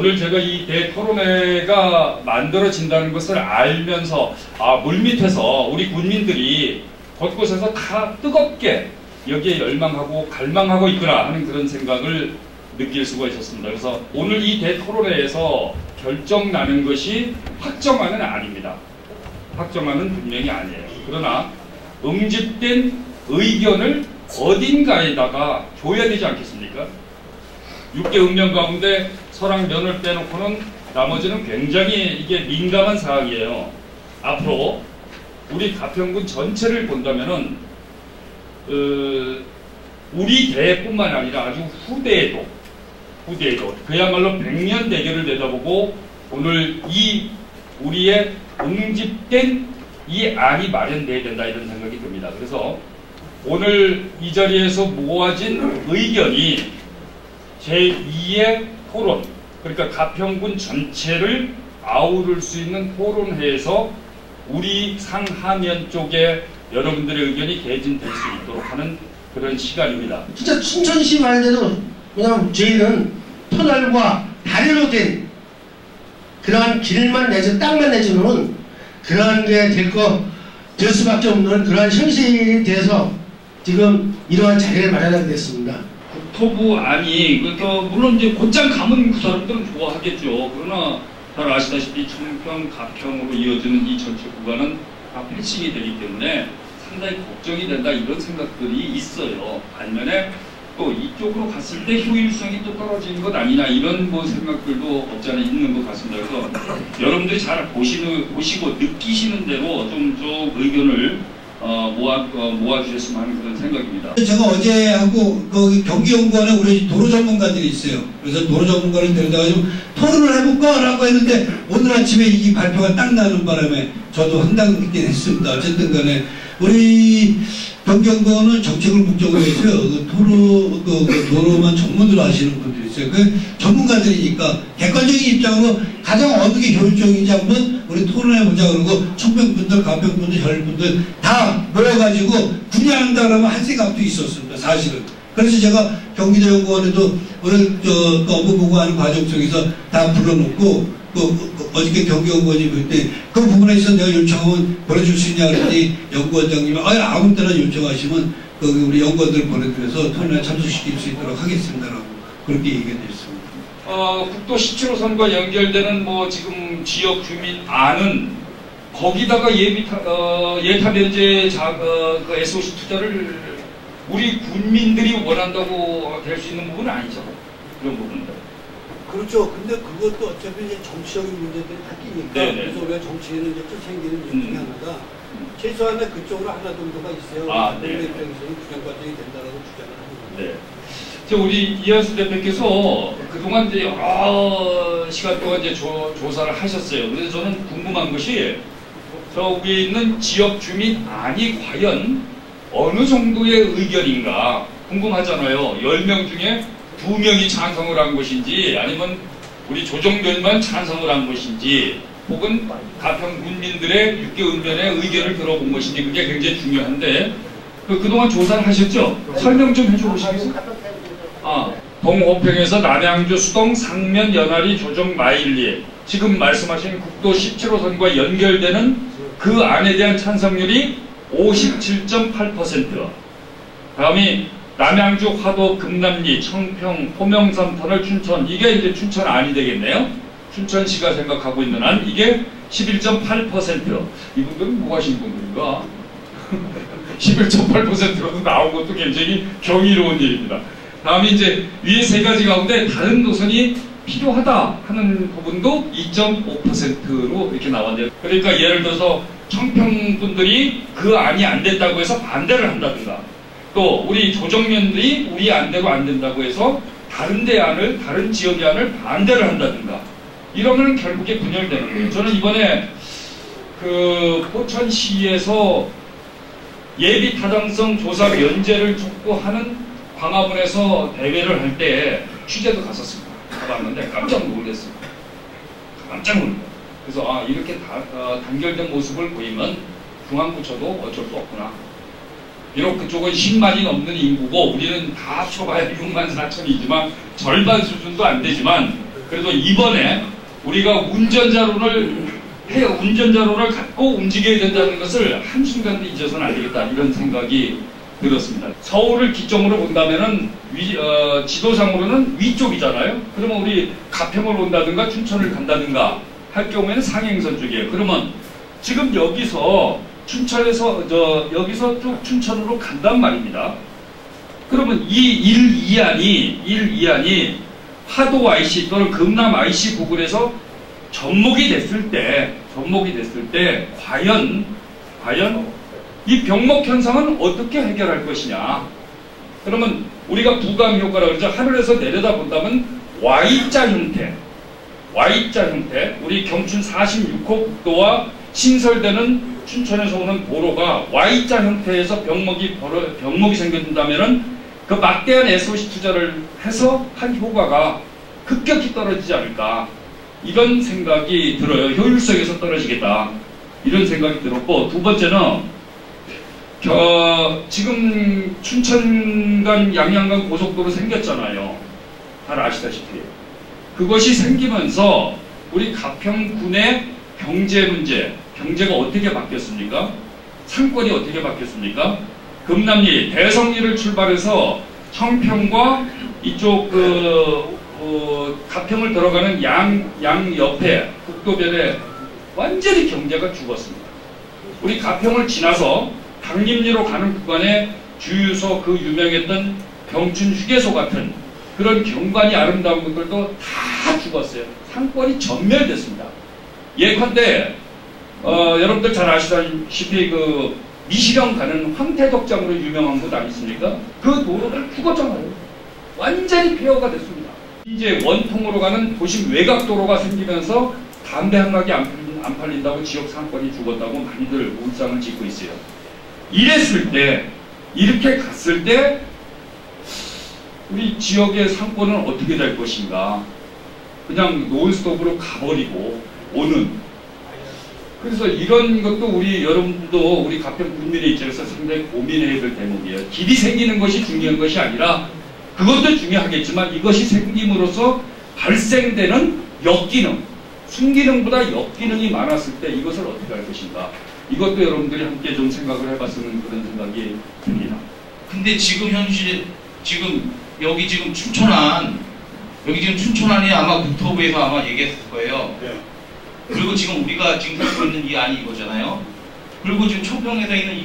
오늘 제가 이 대토론회가 만들어진다는 것을 알면서 물밑에서 우리 군민들이 곳곳에서 다 뜨겁게 여기에 열망하고 갈망하고 있구나 하는 그런 생각을 느낄 수가 있었습니다. 그래서 오늘 이 대토론회에서 결정나는 것이 확정안은 아닙니다. 확정안은 분명히 아니에요. 그러나 응집된 의견을 어딘가에다가 줘야 되지 않겠습니까? 6개 읍면 가운데 서랑면을 빼놓고는 나머지는 굉장히 이게 민감한 사항이에요. 앞으로 우리 가평군 전체를 본다면은 우리 대뿐만 아니라 아주 후대에도 그야말로 100년 대계를 내다보고 오늘 이 우리의 응집된 이 안이 마련돼야 된다 이런 생각이 듭니다. 그래서 오늘 이 자리에서 모아진 의견이 제2의 토론, 그러니까 가평군 전체를 아우를 수 있는 토론회에서 우리 상하면 쪽에 여러분들의 의견이 개진될 수 있도록 하는 그런 시간입니다. 진짜 춘천시 말대로 그냥 저희는 터널과 다리로 된 그러한 길만 내지 땅만 내주는 그러한 게 될 수밖에 없는 그러한 현실에 대해서 지금 이러한 자리를 마련하게 됐습니다. 국토부 안이 물론 이제 곧장 가면 그 사람들은 좋아하겠죠. 그러나 잘 아시다시피 청평, 가평으로 이어지는 이 전체 구간은 다 패싱이 되기 때문에 상당히 걱정이 된다 이런 생각들이 있어요. 반면에 또 이쪽으로 갔을 때 효율성이 또 떨어지는 것 아니냐 이런 생각들도 없지 않아 있는 것 같습니다. 그래서 여러분들이 잘 보시고 느끼시는 대로 좀 의견을 모아주셨으면 하는 그런 생각입니다. 제가 어제 하고 거기 경기연구원에 우리 도로 전문가들이 있어요. 그래서 도로 전문가를 데려다가 좀 토론을 해볼까 라고 했는데 오늘 아침에 이 발표가 딱 나는 바람에 저도 황당했긴 했습니다. 어쨌든 간에 우리 경기연구원은 정책을 목적으로 해서요. 도로만 전문으로 하시는 분들이 있어요. 그 전문가들이니까 객관적인 입장으로 가장 어느 게 효율적인지 한번 우리 토론해보자 그러고 청평분들, 가평분들, 혈분들 다 모여가지고 분야한다 그러면 할 생각도 있었습니다. 사실은. 그래서 제가 경기도연구원에도 오늘 업무 보고하는 과정 속에서 다 불러놓고 어저께 경기연구원이 볼 때 그 부분에 있어서 내가 요청하면 보내줄 수 있냐 그랬더니 연구원장님이 아무 때나 요청하시면 우리 연구원들 보내드려서 토론에 참석시킬 수 있도록 하겠습니다라고 그렇게 얘기가 됐습니다. 국도 17호선과 연결되는 지금 지역 주민 안은 거기다가 예타 면제 SOC 투자를 우리 군민들이 원한다고 될 수 있는 부분은 아니죠. 그런 부분들. 그렇죠. 근데 그것도 어차피 이제 정치적인 문제들이 바뀌니까. 그래서 우리가 정치에는 이제 또 생기는 일 중에 하나가 최소한의 그쪽으로 하나 정도가 있어요. 네. 입장에서는 규정 과정이 된다라고 주장을 하는 거죠. 우리 이현수 대표께서 그동안 이제 여러 시간 동안 이제 조사를 하셨어요. 그래서 저는 궁금한 것이 저 위에 있는 지역 주민 안이 과연 어느 정도의 의견인가 궁금하잖아요. 10명 중에 2명이 찬성을 한 것인지 아니면 우리 조정면만 찬성을 한 것인지 혹은 가평 군민들의 6개 읍면의 의견을 들어본 것인지 그게 굉장히 중요한데 그동안 조사를 하셨죠? 설명 좀 해줘 보시겠어요? 동호평에서 남양주 수동 상면 연화리 조정 마일리 지금 말씀하신 국도 17호선과 연결되는 그 안에 대한 찬성률이 57.8%. 다음이 남양주, 화도, 금남리, 청평, 호명산 터널, 춘천 이게 이제 춘천 안이 되겠네요. 춘천시가 생각하고 있는 안 이게 11.8%. 이분들은 뭐 하시는 분들인가? 11.8%로도 나온 것도 굉장히 경이로운 일입니다. 다음에 이제 위에 세 가지 가운데 다른 노선이 필요하다 하는 부분도 2.5%로 이렇게 나왔네요. 그러니까 예를 들어서 청평 분들이 그 안이 안 됐다고 해서 반대를 한다든가 또 우리 조정면들이 우리 안대로 안 된다고 해서 다른 지역의 안을 반대를 한다든가 이러면 결국에 분열되는 거예요. 저는 이번에 포천시에서 예비 타당성 조사 면제를 촉구하는 광화문에서 대회를 할 때 취재도 갔었습니다. 가봤는데 깜짝 놀랐어요. 깜짝 놀랐어요. 그래서 이렇게 단결된 모습을 보이면 중앙부처도 어쩔 수 없구나. 비록 그쪽은 10만이 넘는 인구고 우리는 다 합쳐봐야 6만 4천이지만 절반 수준도 안 되지만 그래도 이번에 우리가 운전자론을 갖고 움직여야 된다는 것을 한순간도 잊어서는 안 되겠다, 이런 생각이 들었습니다. 서울을 기점으로 본다면은 지도상으로는 위쪽이잖아요. 그러면 우리 가평을 온다든가 춘천을 간다든가 할 경우에는 상행선 쪽이에요. 그러면 지금 여기서 춘천에서 여기서 쭉 춘천으로 간단 말입니다. 그러면 이 1, 2안이 하도 IC 또는 금남 IC 부근에서 접목이 됐을 때 과연 이 병목 현상은 어떻게 해결할 것이냐? 그러면 우리가 부감 효과라고 그러죠. 하늘에서 내려다본다면 Y자 형태, 우리 경춘 46호 국도와 신설되는 춘천에서 오는 도로가 Y자 형태에서 병목이 생겨진다면은 그 막대한 SOC 투자를 해서 한 효과가 급격히 떨어지지 않을까, 이런 생각이 들어요. 효율성에서 떨어지겠다, 이런 생각이 들었고, 두 번째는 지금 춘천간 양양간 고속도로 생겼잖아요. 잘 아시다시피. 그것이 생기면서 우리 가평군의 경제가 어떻게 바뀌었습니까? 상권이 어떻게 바뀌었습니까? 금남리, 대성리를 출발해서 청평과 이쪽 가평을 들어가는 양 옆에 국도변에 완전히 경제가 죽었습니다. 우리 가평을 지나서 강림리로 가는 구간에 주유소, 그 유명했던 경춘 휴게소 같은 그런 경관이 아름다운 것들도 다 죽었어요. 상권이 전멸됐습니다. 예컨대 여러분들 잘 아시다시피 그 미시령 가는 황태덕장으로 유명한 곳 아니십니까? 그 도로를 죽었잖아요. 완전히 폐허가 됐습니다. 이제 원통으로 가는 도심 외곽도로가 생기면서 담배 한 가게 안 팔린다고 지역 상권이 죽었다고 많이들 울상을 짓고 있어요. 이랬을 때, 이렇게 갔을 때 우리 지역의 상권은 어떻게 될 것인가? 그냥 논스톱으로 가버리고 오는. 그래서 이런 것도 우리 여러분들도 우리 가평 국민의 입장에서 상당히 고민해야 될 대목이에요. 길이 생기는 것이 중요한 것이 아니라, 그것도 중요하겠지만 이것이 생김으로써 발생되는 역기능, 순기능보다 역기능이 많았을 때 이것을 어떻게 할 것인가, 이것도 여러분들이 함께 좀 생각을 해봤으면 그런 생각이 듭니다. 근데 지금 여기 지금 춘천안이 아마 국토부에서 아마 얘기했을 거예요. 네. 그리고 지금 우리가 지금 갖고 있는 이 안이 이거잖아요. 그리고 지금 청평에서 있는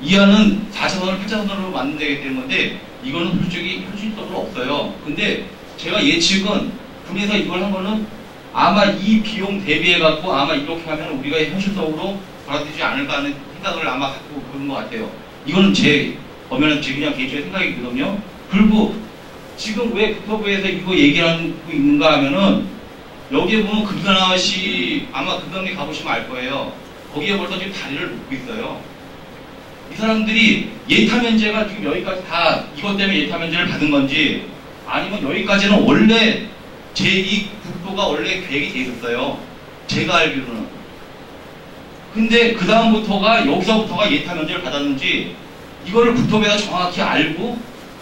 이 안은 4차선을 8차선으로 만들어야되는 건데, 이거는 솔직히 현실적으로 없어요. 근데 제가 예측은 군에서 이걸 한 거는 아마 이 비용 대비해갖고 아마 이렇게 하면 우리가 현실적으로 받아들이지 않을까 하는 생각을 아마 갖고 그런 것 같아요. 이거는 제 그냥 개인적인 생각이거든요. 그리고 지금 왜 국토부에서 이거 얘기하고 있는가 하면은, 여기에 보면 금강시, 아마 금강리 가보시면 알 거예요. 거기에 벌써 지금 다리를 놓고 있어요. 이 사람들이 예타 면제가 지금 여기까지 다 이것 때문에 예타 면제를 받은 건지, 아니면 여기까지는 원래 이 국도가 원래 계획이 돼 있었어요. 제가 알기로는. 근데 그 다음부터가, 여기서부터가 예타 면제를 받았는지, 이거를 국토부에서 정확히 알고,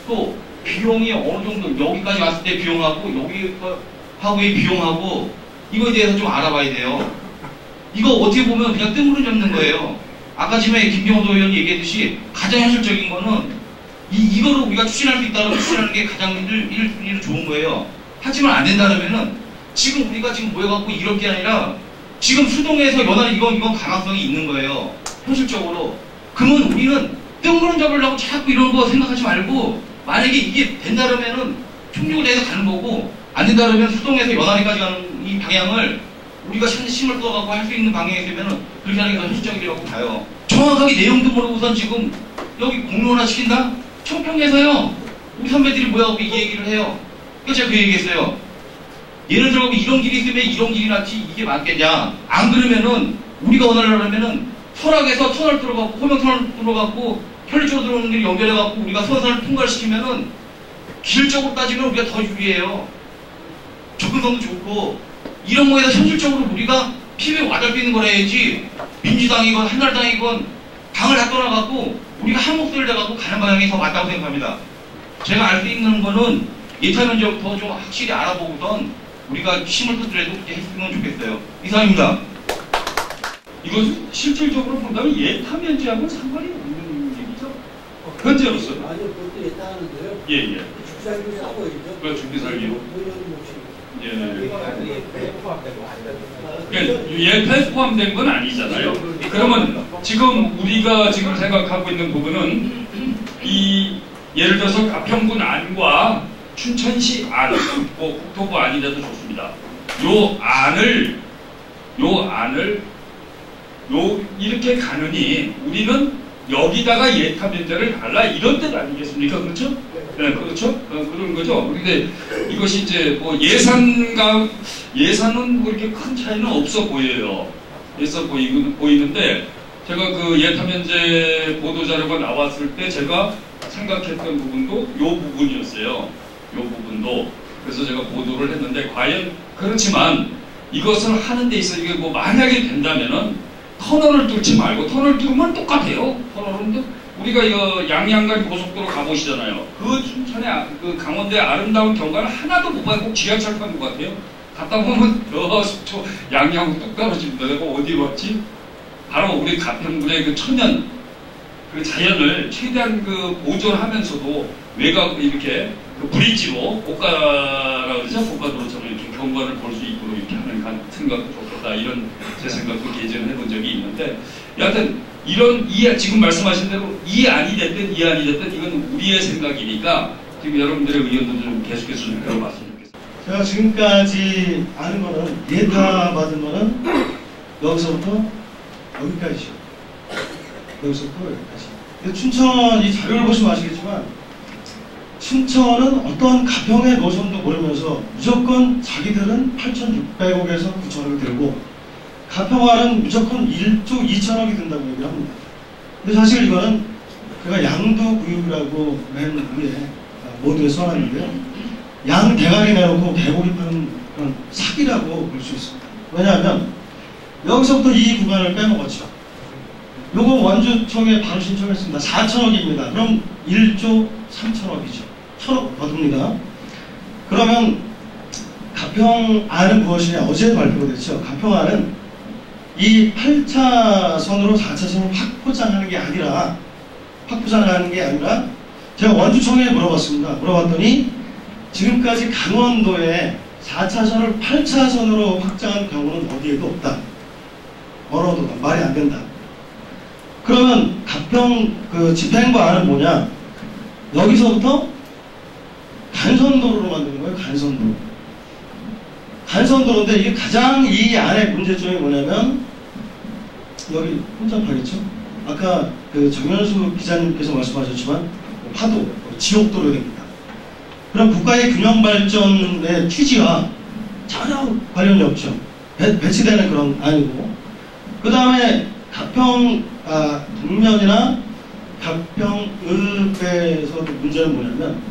또 비용이 어느 정도, 여기까지 왔을 때 비용하고 여기하고의 비용하고 이거에 대해서 좀 알아봐야 돼요. 이거 어떻게 보면 그냥 뜬구름 잡는 거예요. 아까 전에 김경호 의원이 얘기했듯이 가장 현실적인 거는 이거를 우리가 추진할 수 있다면 추진하는 게 가장 일 좋은 거예요. 하지만 안 된다면은 지금 우리가 지금 모여갖고 이럴 게 아니라 지금 수동에서 연하는 이건 가망성이 있는 거예요. 현실적으로. 그러면 우리는 뜬구름 잡으려고 자꾸 이런 거 생각하지 말고, 만약에 이게 된다면은 총력을 내서 가는 거고, 안 된다면 수동에서 연하리까지 가는 이 방향을 우리가 힘을 쏟아갖고 할 수 있는 방향이 되면은 그렇게 하는 게 더 현실적이라고 봐요. 정확하게 내용도 모르고선 지금 여기 공론화 시킨다? 청평에서요, 우리 선배들이 모여갖고 이 얘기를 해요. 그러니까 제가 그 얘기했어요. 예를 들어 이런 길이 있으면 이런 길이 낫지 이게 맞겠냐? 안 그러면은 우리가 원하려면은 설악에서 터널 들어가고 호명 터널 들어가고 편리쪽으로 들어오는 길을 연결해갖고 우리가 서산을 통과시키면은 기술적으로 따지면 우리가 더 유리해요. 접근성도 좋고, 이런 거에서 현실적으로 우리가 피부에 와닿을 수 있는 걸 해야지, 민주당이건 한나라당이건 당을 다 떠나갖고 우리가 한 목소리를 내갖고 가는 방향이 더 맞다고 생각합니다. 제가 알 수 있는 거는 예타 면제부터 좀 확실히 알아보고선 우리가 힘을 쓰더라도 그렇게 했으면 좋겠어요. 이상입니다. 이것은 실질적으로 본다면 예타면제하고는 상관이 없는 얘기죠. 현재로서. 아니요, 그것도 예타하는데요. 예. 죽살기로 싸워야죠. 그렇죠, 죽살기로. 예. 그러니까 예타에 포함된 건 아니잖아요. 그러면 지금 우리가 지금 생각하고 있는 부분은 이 예를 들어서 가평군 안과 춘천시 안, 뭐 국토부 안이라도 좋습니다. 요 안을 이렇게 가느니 우리는 여기다가 예타면제를 달라 이런 뜻 아니겠습니까? 그렇죠? 네, 그렇죠? 그런 거죠. 그런데 이것이 이제 뭐 예산은 뭐 이렇게 큰 차이는 없어 보여요. 있어 보이는데 제가 그 예타면제 보도자료가 나왔을 때 제가 생각했던 부분도 요 부분이었어요. 요 부분도. 그래서 제가 보도를 했는데 과연 그렇지만 이것을 하는 데 있어 이게 뭐 만약에 된다면은 터널을 뚫지 말고 터널 뚫으면 똑같아요. 터널은 우리가 이거 양양간 고속도로 가보시잖아요. 그 춘천의 그 강원도의 아름다운 경관을 하나도 못 봐요. 꼭 지하철 타는 것 같아요. 갔다 보면 속초 양양 뚝 떨어집니다. 내가 어디 왔지? 바로 우리 가평군의 그 천연 그 자연을 최대한 그 보존하면서도 외곽 이렇게 그 브릿지로 고가라 그러죠? 고가도로처럼 이렇게 경관을 볼 수 있도록 이렇게 하는 생각도 좋겠다. 이런 제 생각도 개진을 해본 적이 있는데 여하튼 이런 지금 말씀하신 대로 이 안이 됐든 이건 우리의 생각이니까 지금 여러분들의 의견도 좀 계속해서 좀 들어봤으면 좋겠습니다. 제가 지금까지 아는 거는 예타 받은 거는 여기서부터 여기까지죠. 여기서부터 여기까지. 춘천 이 자료를 보시면 아시겠지만 춘천은 어떤 가평의 노선도 모르면서 무조건 자기들은 8,600억에서 9,000억이 들고 가평안은 무조건 1조 2천억이 든다고 얘기를 합니다. 근데 사실 이거는 제가 양도구역이라고 맨 위에 모두에 써놨는데요. 양 대가리 내놓고 개고기 파는 그런 사기라고 볼 수 있습니다. 왜냐하면 여기서부터 이 구간을 빼먹었죠. 요거 원주청에 바로 신청했습니다. 4천억입니다. 그럼 1조 3천억이죠. 1,000억 거둡니다. 그러면 가평안은 무엇이냐? 어제 발표가 됐죠. 가평안은 이 8차선으로 4차선을 확포장하는 게 아니라 제가 원주청에 물어봤습니다. 물어봤더니 지금까지 강원도에 4차선을 8차선으로 확장한 경우는 어디에도 없다. 언어도 말이 안 된다. 그러면 가평 그 집행부안은 뭐냐? 여기서부터 간선도로로 만드는 거예요. 간선도로인데 이게 가장 이 안의 문제점이 뭐냐면 여기 혼잡하겠죠? 아까 그 정현수 기자님께서 말씀하셨지만 파도, 지옥도로 됩니다. 그럼 국가의 균형 발전의 취지와 전혀 관련이 없죠. 배치되는 그런 아니고. 그 다음에 가평 동면이나 가평읍에서도 문제는 뭐냐면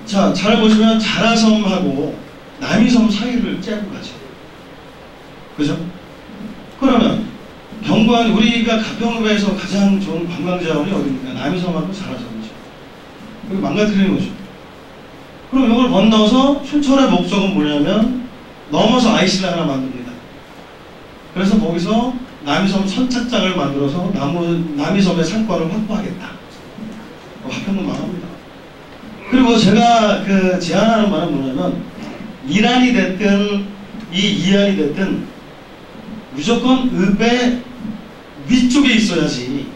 자, 잘 보시면 자라섬하고 남이섬 사이를 째고 가죠. 그죠? 그러면 경관 우리가 가평읍에서 가장 좋은 관광자원이 어디입니까? 남이섬하고 자라섬이죠. 여기 망가뜨리는 거죠. 그럼 이걸 건너서 춘천의 목적은 뭐냐면 넘어서 아이슬을 하나 만듭니다. 그래서 거기서 남이섬 선착장을 만들어서 남이섬의 상권을 확보하겠다. 화평은 망합니다. 그리고 제가 그 제안하는 말은 뭐냐면 이란이 됐든 이안이 됐든 무조건 읍의 위쪽에 있어야지.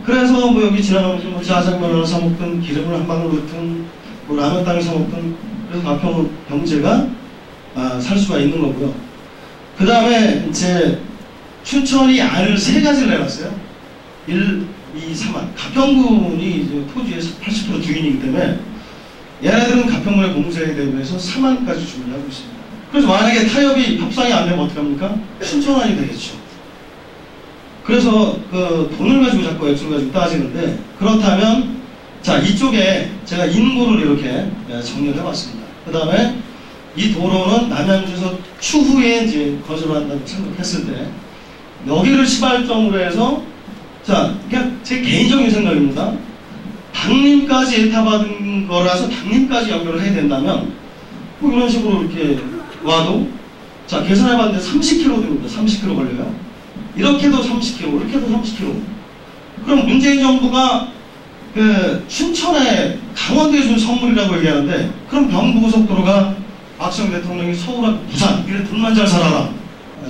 그래서 뭐 여기 지나가면서 뭐 짜장면을 사 먹든 기름을 한 방울 넣든 뭐 라면 땅을 사 먹든 그래서 가평 경제가 살 수가 있는 거고요. 그 다음에 이제 춘천이 안을 세 가지를 내놨어요. 1, 2, 3안. 가평군이 이제 토지의 80% 주인이기 때문에 얘네들은 가평군의 공세에 대비해서 3안까지 준비를 하고 있습니다. 그래서 만약에 타협이 협상이 안 되면 어떡합니까? 춘천안이 되겠죠. 그래서 그 돈을 가지고 자꾸 액수를 가지고 따지는데 그렇다면 자 이쪽에 제가 인구를 이렇게 정리를 해봤습니다. 그 다음에 이 도로는 남양주에서 추후에 이제 건설을 한다고 생각했을 때 여기를 시발점으로 해서 자 그냥 제 개인적인 생각입니다. 당림까지 예타받은 거라서 당림까지 연결을 해야 된다면 뭐 이런 식으로 이렇게 와도 자 계산해봤는데 30km 됩니다. 30km 걸려요. 이렇게도 30km, 이렇게도 30km. 그럼 문재인 정부가 그 춘천에 강원도에 준 선물이라고 얘기하는데 그럼 경부고속도로가 박수영 대통령이 서울하고 부산 이래 돈만 잘 살아라.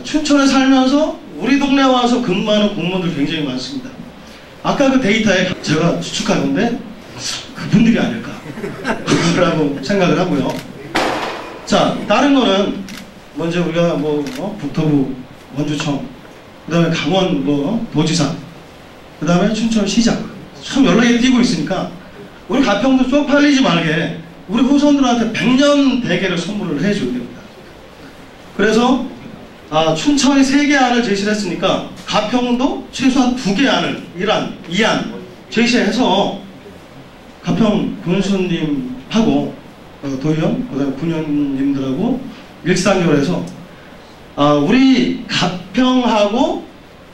춘천에 살면서 우리 동네 와서 근무하는 공무원들 굉장히 많습니다. 아까 그 데이터에 제가 추측한 건데 그분들이 아닐까 라고 생각을 하고요. 자, 다른 거는 먼저 우리가 국토부 원주청, 그 다음에 강원 도지사, 그 다음에 춘천시장 참 연락이 뛰고 있으니까 우리 가평도 쪽팔리지 말게 우리 후손들한테 100년 대계를 선물을 해줘야 됩니다. 그래서 춘천이 3개 안을 제시를 했으니까 가평도 최소한 2개 안을 2안 제시해서 가평 군수님하고 도의원, 그 다음에 군의원님들하고 일상적으로 우리 가평하고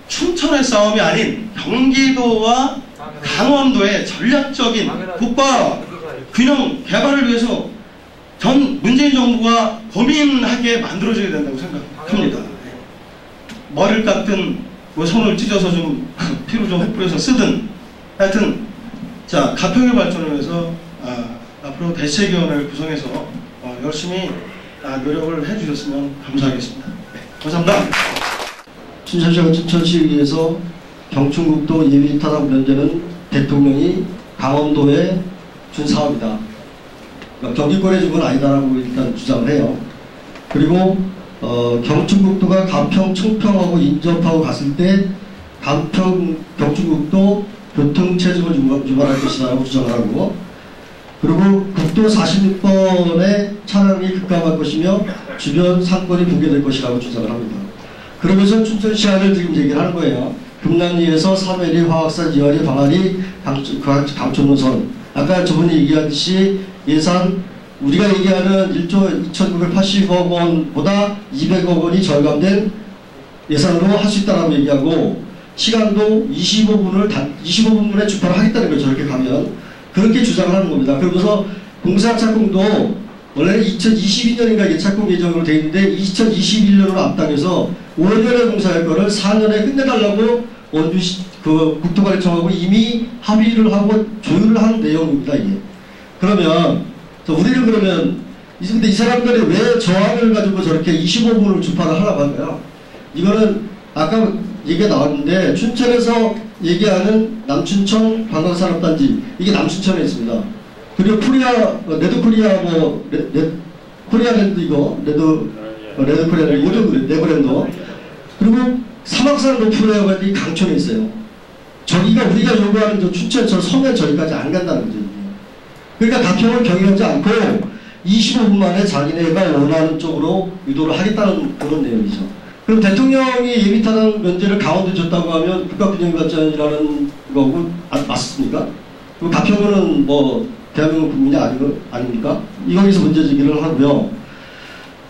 춘천의 싸움이 아닌 경기도와 강원도의 전략적인 국가 균형 개발을 위해서 전 문재인 정부가 고민하게 만들어줘야 된다고 생각합니다. 머리를 깎든 손을 찢어서 좀 피로 좀 뿌려서 쓰든 하여튼 자 가평의 발전을 위해서 앞으로 대책위원회를 구성해서 열심히 노력을 해주셨으면 감사하겠습니다. 네, 감사합니다. 춘천시와 춘천시에 의해서 경춘국도 예비타당 면제는 대통령이 강원도에 준 사업이다. 그러니까 경기권에 준 건 아니다라고 일단 주장을 해요. 그리고 경춘국도가 가평, 청평하고 인접하고 갔을 때 가평, 경춘국도 교통체증을 유발할 것이라고 주장을 하고, 그리고 국도 46번의 차량이 급감할 것이며 주변 상권이 붕괴될 것이라고 주장을 합니다. 그러면서 춘천시안을 지금 얘기를 하는 거예요. 금남리에서 삼해리, 화학산, 이화리, 방아리, 강촌노선. 아까 저분이 얘기하듯이 예산 우리가 얘기하는 1조 2,980억 원보다 200억 원이 절감된 예산으로 할 수 있다라고 얘기하고, 시간도 25분에 주파를 하겠다는 거죠. 저렇게 가면. 그렇게 주장을 하는 겁니다. 그러면서 공사 착공도 원래는 2022년인가 이게 착공 예정으로 되어 있는데 2021년으로 앞당겨서 5년에 공사할 거를 4년에 끝내달라고 국토관리청하고 이미 합의를 하고 조율을 하는 내용입니다. 이게. 그러면 우리는 그러면 근데 이 사람들이 왜 저항을 가지고 저렇게 25분을 주파를 하라고 할까요? 이거는 아까 얘기가 나왔는데 춘천에서 얘기하는 남춘천 관광산업단지, 이게 남춘천에 있습니다. 그리고 레드코리아 코리아랜드 이거 레드코리아 네버랜드, 그리고 사막산 로프웨어가 이 강촌에 있어요. 저기가 우리가 요구하는 저 춘천 저 서면 저기까지 안 간다는 거죠. 그러니까 가평을 경유하지 않고 25분 만에 자기네가 원하는 쪽으로 유도를 하겠다는 그런 내용이죠. 그럼 대통령이 예비타당 면제를 강원도에 줬다고 하면 국가균형발전이라는 거고 맞습니까? 그럼 가평은 대한민국 국민이 아닙니까? 이거에서 문제제기를 하고요.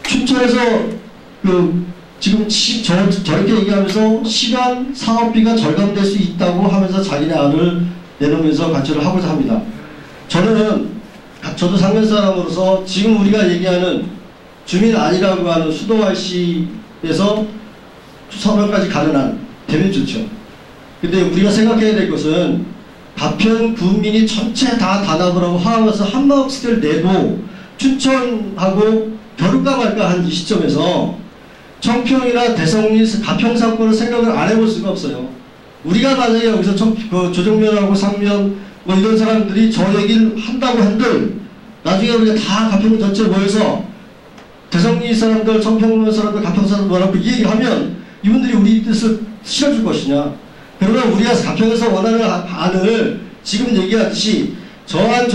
춘천에서 지금 저렇게 얘기하면서 시간, 사업비가 절감될 수 있다고 하면서 자기네 안을 내놓으면서 관철을 하고자 합니다. 저도 상면 사람으로서 지금 우리가 얘기하는 주민 아니라고 하는 수도IC에서 서면까지 가는 한 되면 좋죠. 근데 우리가 생각해야 될 것은 가평 군민이 전체 다 단합을 하고 하면서 한마음씩을 내도 춘천하고 겨룰까 말까 한 이 시점에서 청평이나 대성리, 가평 사건을 생각을 안 해볼 수가 없어요. 우리가 만약에 여기서 조정면하고 상면 이런 사람들이 저 얘기를 한다고 한들 나중에 우리가 다 가평 전체 모여서 대성리 사람들, 청평 사람들, 가평 사람들 이 얘기를 하면 이분들이 우리 뜻을 실어줄 것이냐. 그러면 우리가 가평에서 원하는 안을 지금 얘기하듯이 저한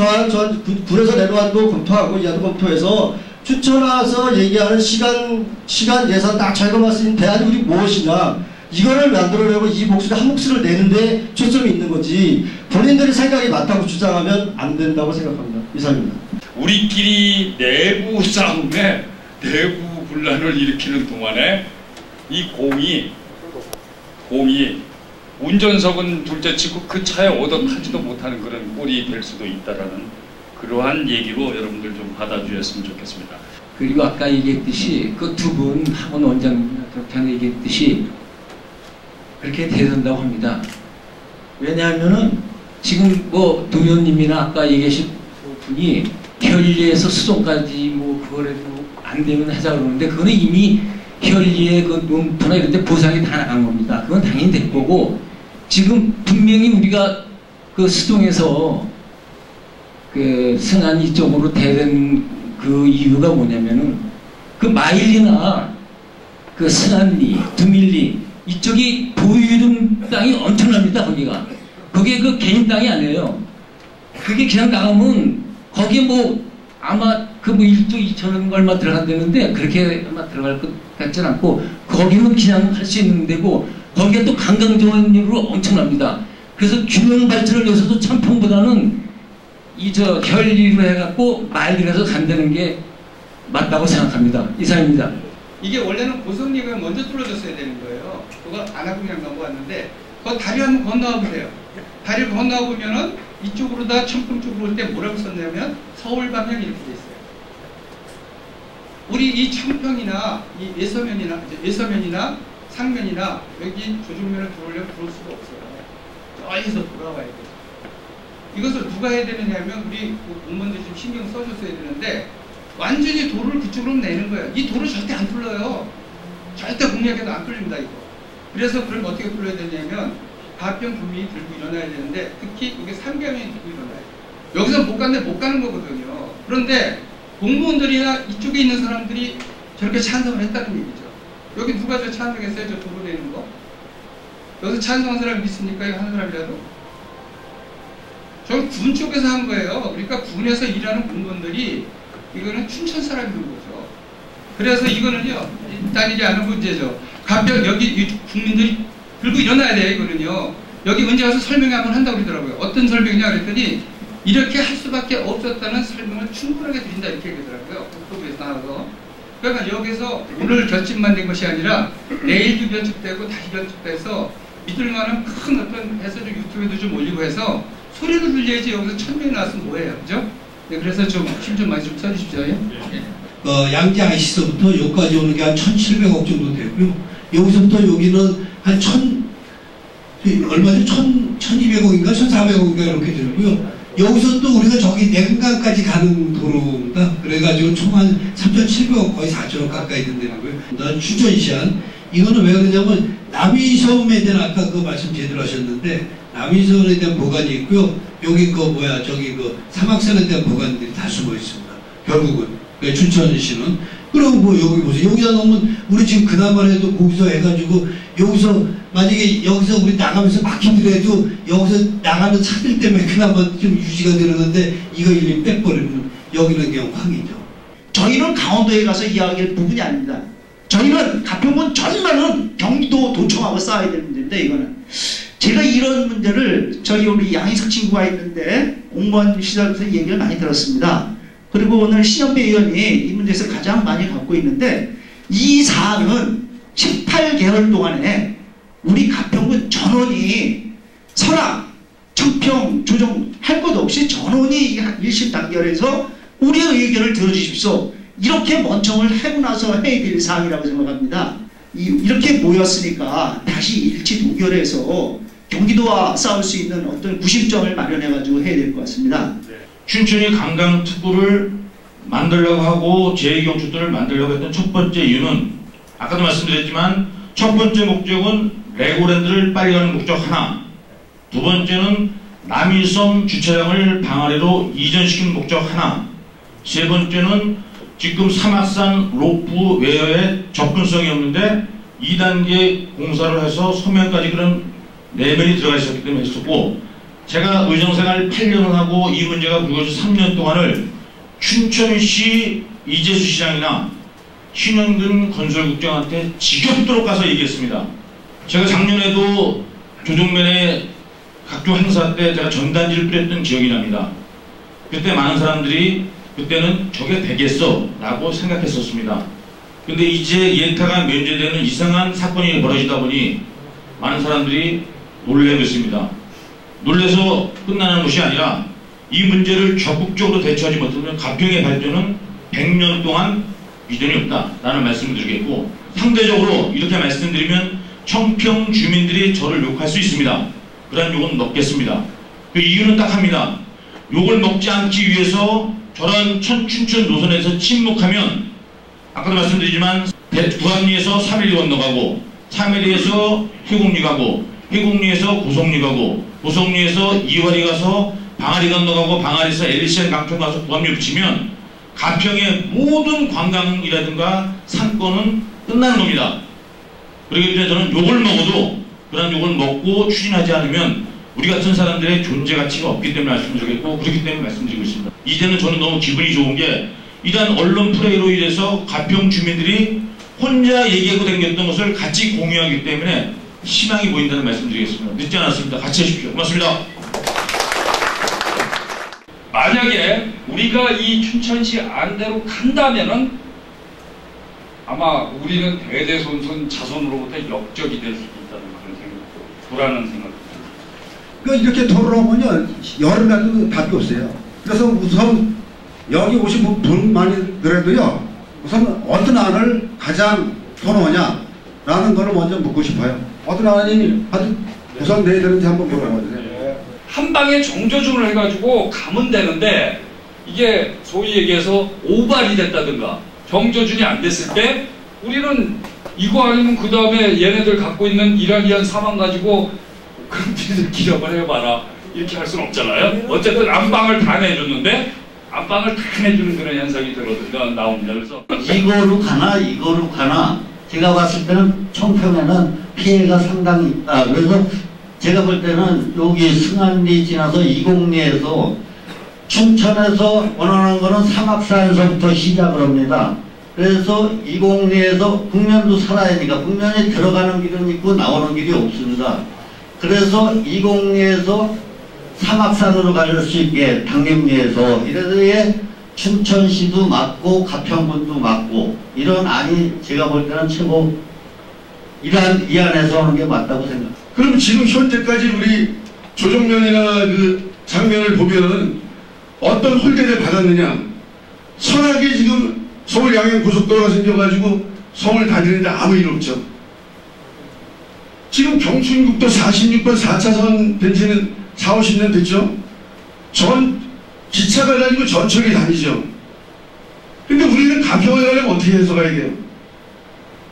군에서 내놓안도 검토하고 이안도 검토해서 춘천 와서 얘기하는 시간 예산 딱 절감할 수 있는 대안이 우리 무엇이냐. 이거를 만들어내고 이 목소리 한 목소리를 내는데 초점이 있는 거지. 본인들이 생각이 맞다고 주장하면 안 된다고 생각합니다. 이상입니다. 우리끼리 내부 싸움에 내부 분란을 일으키는 동안에 이 공이 운전석은 둘째치고 그 차에 얻어 타지도 못하는 그런 꼴이 될 수도 있다라는 그러한 얘기로 여러분들 좀 받아주셨으면 좋겠습니다. 그리고 아까 얘기했듯이 그 두 분 학원 원장님이나 그렇게 얘기했듯이 그렇게 돼야 된다고 합니다. 왜냐하면은 지금 뭐 도련님이나 아까 얘기하신 분이 혈리에서 수송까지 뭐 그거라도 안 되면 하자 그러는데 그거는 이미 혈리의 그 농토나 이런 데 보상이 다 나간 겁니다. 그건 당연히 될 거고 지금 분명히 우리가 그 수동에서 그 승안 이쪽으로 대는 그 이유가 뭐냐면은 그 마일리나 그 승안리, 두밀리 이쪽이 보유름 땅이 엄청납니다. 거기가 그게 그 개인 땅이 아니에요. 그게 그냥 나가면 거기에 뭐 아마 그 뭐 1조 2천원 얼마 들어간다는데 그렇게 아마 들어갈 것 같진 않고 거기는 그냥 할 수 있는 데고 거기가 또 관광정원으로 엄청납니다. 그래서 균형 발전을 위해서도 천평보다는 이 저 혈리로 해갖고 마일리에서 간다는 게 맞다고 생각합니다. 이상입니다. 이게 원래는 고성리가 먼저 뚫어졌어야 되는 거예요. 그거 안 하고 그냥 넘어갔는데 그 다리 한번 건너와 보세요. 다리를 건너와 보면은 이쪽으로 다 천평 쪽으로 올 때 뭐라고 썼냐면 서울 방향 이렇게 돼 있어요. 우리 이 천평이나 이 예서면이나 상면이나 여기 조정면을 들어오려면 들어올 수가 없어요. 저기서 돌아와야 돼요. 이것을 누가 해야 되느냐면 우리 공무원들이 좀 신경 써줬어야 되는데 완전히 도로를 그쪽으로 내는 거예요. 이 도로 절대 안 뚫려요. 절대 공략해도 안 뚫립니다 이거. 그래서 그럼 어떻게 뚫려야 되냐면 가평 구민이 들고 일어나야 되는데 특히 여기 상계면이 들고 일어나야 돼요. 여기서 못 가는데 못 가는 거거든요. 그런데 공무원들이나 이쪽에 있는 사람들이 저렇게 찬성을 했다는 얘기죠. 여기 누가 저 찬성했어요? 저 도로 내는 거? 여기서 찬성한 사람이 있습니까? 이거 한 사람이라도? 저는 군 쪽에서 한 거예요. 그러니까 군에서 일하는 공무원들이 이거는 춘천 사람인 거죠. 그래서 이거는요, 단일이 않은 문제죠. 가평 여기 국민들이 들고 일어나야 돼요. 이거는요. 여기 언제 와서 설명을 한번 한다고 그러더라고요. 어떤 설명이냐 그랬더니 이렇게 할 수밖에 없었다는 설명을 충분하게 드린다 이렇게 얘기하더라고요. 국토부에서 나와서. 그러니까 여기서 오늘 결집만 된 것이 아니라 내일도 결집되고 다시 결집돼서 믿을만한 큰 어떤 해서 좀 유튜브에도 좀 올리고 해서 소리를 들려야지. 여기서 1000명이 나왔으면 뭐예요, 그죠? 네, 그래서 좀 힘 좀 많이 좀 써주십시오. 양재 IC서부터 여기까지 오는 게 한 1,700억 정도 되고요. 여기서부터 여기는 한 얼마죠? 1,200억인가 1,400억인가 이렇게 되고요. 여기서 또 우리가 저기 냉강까지 가는 도로입니다. 그래가지고 총 한 3,700억 거의 4천억 가까이 된다는 거예요. 그다음 추전시안 이거는 왜 그러냐면 남이섬에 대한 아까 그 말씀 제대로 하셨는데 남이섬에 대한 보관이 있고요. 여기 저기 사막산에 대한 보관들이 다 숨어 있습니다. 결국은 춘천시는. 그럼 뭐 여기 보세요. 여기다 놓으면 우리 지금 그나마라도 거기서 해가지고 여기서 만약에 여기서 우리 나가면서 막히더라도 여기서 나가는 차들 때문에 그나마 좀 유지가 되는데 이거 일일이 빼버리면 여기는 그냥 황이죠. 저희는 강원도에 가서 이야기할 부분이 아닙니다. 저희는 가평군 전반은 경기도 도청하고 싸워야 되는 문제인데 이거는 제가 이런 문제를 저희 우리 양희석 친구가 있는데 공무원 시절부터 얘기를 많이 들었습니다. 그리고 오늘 신현배 의원이 이 문제에서 가장 많이 갖고 있는데 이 사안은 18개월 동안에 우리 가평군 전원이 설악, 청평, 조정 할 것 없이 전원이 1심 단결해서 우리의 의견을 들어주십시오. 이렇게 먼청을 하고 나서 해야 될 사항이라고 생각합니다. 이렇게 모였으니까 다시 일치 동결해서 경기도와 싸울 수 있는 어떤 구심점을 마련해가지고 해야 될 것 같습니다. 춘천이 관광특구를 만들려고 하고 제2경축도를 만들려고 했던 첫 번째 이유는 아까도 말씀드렸지만 첫 번째 목적은 레고랜드를 빨리 가는 목적 하나, 두 번째는 남이섬 주차장을 방아리로 이전시키는 목적 하나, 세 번째는 지금 사막산 로프 웨어에 접근성이 없는데 2단계 공사를 해서 서면까지 그런 내면이 들어가 있었기 때문에 했었고, 제가 의정생활 8년을 하고 이 문제가 불거진 3년 동안을 춘천시 이재수 시장이나 신현근 건설국장한테 지겹도록 가서 얘기했습니다. 제가 작년에도 조정면에 각종 행사 때 제가 전단지를 뿌렸던 기억이 납니다. 그때 많은 사람들이 그때는 저게 되겠어 라고 생각했었습니다. 근데 이제 예타가 면제되는 이상한 사건이 벌어지다 보니 많은 사람들이 놀래고 있습니다. 놀래서 끝나는 것이 아니라 이 문제를 적극적으로 대처하지 못하면 가평의 발전은 100년 동안 이전이 없다라는 말씀을 드리겠고, 상대적으로 이렇게 말씀드리면 청평 주민들이 저를 욕할 수 있습니다. 그런 욕은 먹겠습니다. 그 이유는 딱 합니다. 욕을 먹지 않기 위해서 저런 춘천 노선에서 침묵하면, 아까도 말씀드리지만 구암리에서 3일리 건너가고, 3일리에서 해곡리 가고, 해곡리에서 고성리 가고, 고성리에서 이화리 가서 방아리 건너가고, 방아리에서 LCN 강촌 가서 구암리 붙이면 가평의 모든 관광이라든가 상권은 끝나는 겁니다. 그렇기 때문에 저는 욕을 먹어도 그런 욕을 먹고 추진하지 않으면 우리 같은 사람들의 존재 가치가 없기 때문에 말씀드리겠고, 그렇기 때문에 말씀드리고 있습니다. 이제는 저는 너무 기분이 좋은 게, 이러한 언론 플레이로 인해서 가평 주민들이 혼자 얘기하고 다녔던 것을 같이 공유하기 때문에 희망이 보인다는 말씀드리겠습니다. 늦지 않았습니다. 같이 하십시오. 고맙습니다. 만약에 우리가 이 춘천시 안대로 간다면은 아마 우리는 대대손손 자손으로부터 역적이 될 수도 있다는 그런 생각, 불안한 생각입니다. 그 이렇게 토론하면요, 여름에도 답이 없어요. 그래서 우선 여기 오신 분만이더라도요, 우선 어떤 안을 가장 선호하냐라는 걸 먼저 묻고 싶어요. 어떤 안이 아주 우선 내야 되는지 한번 물어봐주세요. 한 방에 정조준을 해가지고 가면 되는데, 이게 소위 얘기해서 오발이 됐다든가 정조준이 안 됐을 때 우리는 이거 아니면 그 다음에 얘네들 갖고 있는 이란이한 사망 가지고 그럼 니들 기억을 해봐라 이렇게 할 수는 없잖아요. 어쨌든 안방을 다 내줬는데 안방을 다 내주는 그런 현상이 나옵니다. 그래서 이거로 가나 제가 봤을 때는 청평에는 피해가 상당히 있다. 그래서 제가 볼 때는 여기 승안리 지나서 이곡리에서 춘천에서 원하는 거는 사막산에서부터 시작을 합니다. 그래서 이곡리에서 북면도 살아야 하니까 북면에 들어가는 길은 있고 나오는 길이 없습니다. 그래서 이곡리에서 사막산으로 갈 수 있게 당림리에서 이래서 춘천시도 맞고 가평군도 맞고 이런 안이 제가 볼 때는 최고 이 안에서 하는 게 맞다고 생각합니다. 그럼 지금 현재까지 우리 조정면이나 그 장면을 보면은 어떤 홀대를 받았느냐? 선하게 지금 서울 양양 고속도로가 생겨가지고 서울 다니는데 아무 일 없죠. 지금 경춘국도 46번 4차선 된 지는 4, 50년 됐죠. 전 기차가 가지고 전철이 다니죠. 근데 우리는 가평에 가려면 어떻게 해서 가야 돼요?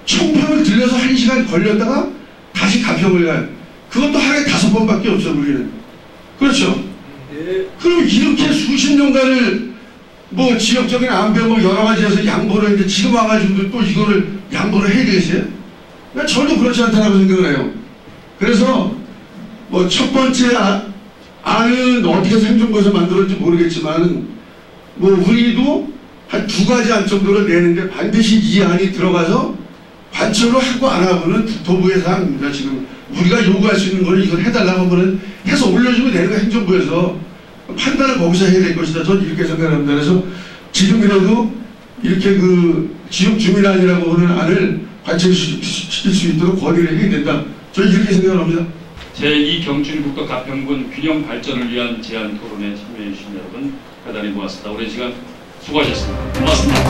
청평을 들려서 1시간 걸렸다가 다시 가평을 가요. 그것도 하루에 5번밖에 없죠, 우리는. 그렇죠? 그럼 이렇게 수십 년간을 뭐 지역적인 안배 뭐 여러 가지에서 양보를 했는데 지금 와가지고 또 이거를 양보를 해야 되겠어요? 전혀 그렇지 않다고 생각을 해요. 그래서 뭐 첫 번째 안은 어떻게 해서 행정부에서 만들었는지 모르겠지만 뭐 우리도 한 2가지 안 정도를 내는데 반드시 이 안이 들어가서 관철을 하고 안 하고는 국토부의 사항입니다. 지금 우리가 요구할 수 있는 걸 이걸 해달라고 하면은 해서 올려주면 되는 거 행정부에서 판단을 거기서 해야 될 것이다. 저는 이렇게 생각합니다. 그래서 지금이라도 이렇게 그 지역 주민안이라고 하는 안을 관철시킬 수 있도록 건의를 해야 된다. 저는 이렇게 생각을 합니다. 제2 경춘국도 가평군 균형 발전을 위한 제안 토론에 참여해 주신 여러분 대단히 고맙습니다. 오랜 시간 수고하셨습니다. 고맙습니다.